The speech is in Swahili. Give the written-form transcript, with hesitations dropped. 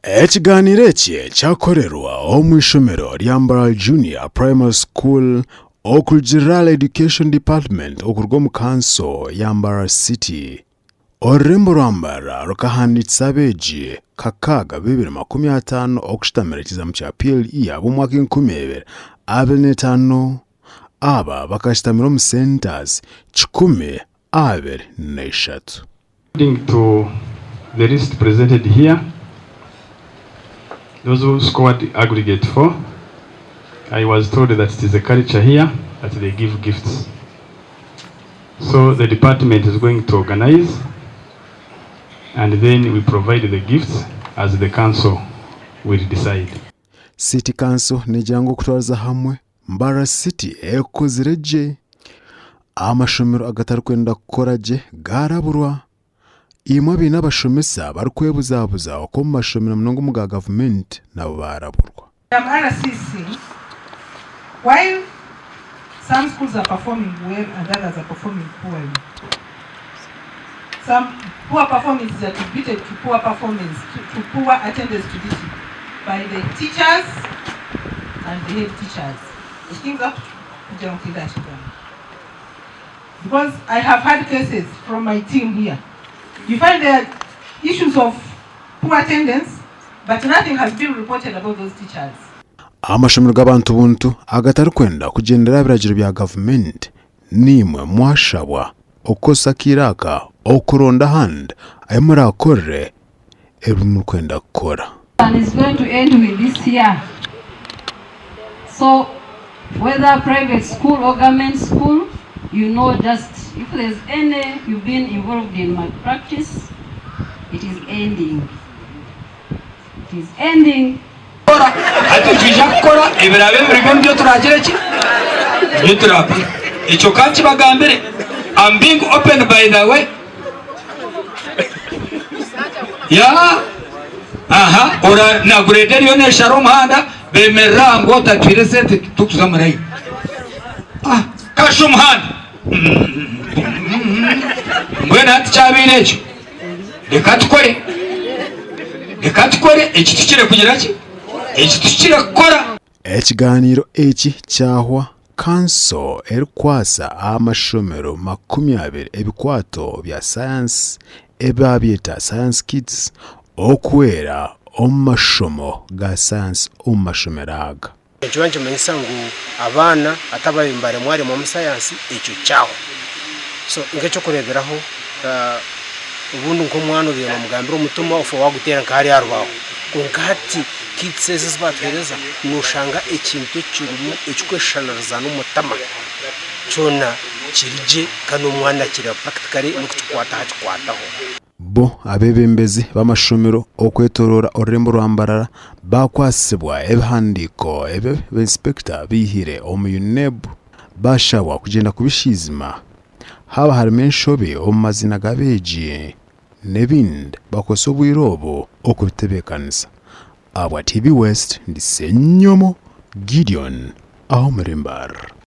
Ekiganiro ekye kyakorerwa omwishomero lya Mbaral Junior Primary School oku General Education Department okurwa mu Council ya Mbaral City. Orurembo rwa Mbaral rukahanditsa abeegi kakaga 2015 okushitamira ekizamu kya PLE ab'omwaka 2025 aba bakashitamira omu centers 123. According to the list presented here, those who scored aggregate 4, I was told that it is a culture here that they give gifts. So the department is going to organize and then we provide the gifts as the council will decide. City Council nejangu kutwariza hamwe Mbaral City ekozireje amashomero agatarukwenda kukoraje garaburwa imwe bina abashomesa barikwebuzabuza uko mu mashomero mnongo mu government nabo baraburwa. RCC, while some schools are performing well and others are performing poorly, some poor performances are attributed to poor performance, to poor attendance to this by the teachers and the head teachers. It things up to because I have had cases from my team here. You find there are issues of poor attendance, but nothing has been reported about those teachers. Amashomero g'abantu buntu agatarukwenda kugendera biragiro bya government nimwe mwashabwa okosakiraka okuronda hand ayemura akorre ebimukwenda kukora. And it's going to end with this year. So whether private school or government school, you know, just if there's any you've been involved in malpractice, it is ending. It is ending. I'm being opened by the way. Yeah. Ora na gureder yone sharom handa bemerra ngota twirese tukuzamarai. Kashum handa. Mbwena ticyabinejo. Rekatukore ekitukire kugira ki? Ekitukire kukora. Ekiganiro eki cyahwa Council erikwasa amashomero 20 ebikwato bya science ebabyeta science kids okwera omashomo ga science omashomero aga. Ekiwanje mensangu abana atabayimbare mwari mu science ekyo cyaho. So ngecyo kureberaho ubundi nko mwana uri mu mugambiro mutuma ofo wagutera nkari yarwaho. Kunkati kitses batwereza nushanga ekintu kirumu ekikweshalariza n'umutama cyona kirije kano mwana kira practically nukukwata hakikwataho. Bo abebembezi b'amashomero okwetorora orurembo rwa Mbaral bakwasibwa ebihandiko ebe inspector bihire omu UNEB bashawa kugenda kubishizima haba harimo enshobe omu mazina gabeji nebindi bakosa obwirobo okubitebekanisa. Abwa TV West ndi Senyomo Gideon aho muri Mbaral.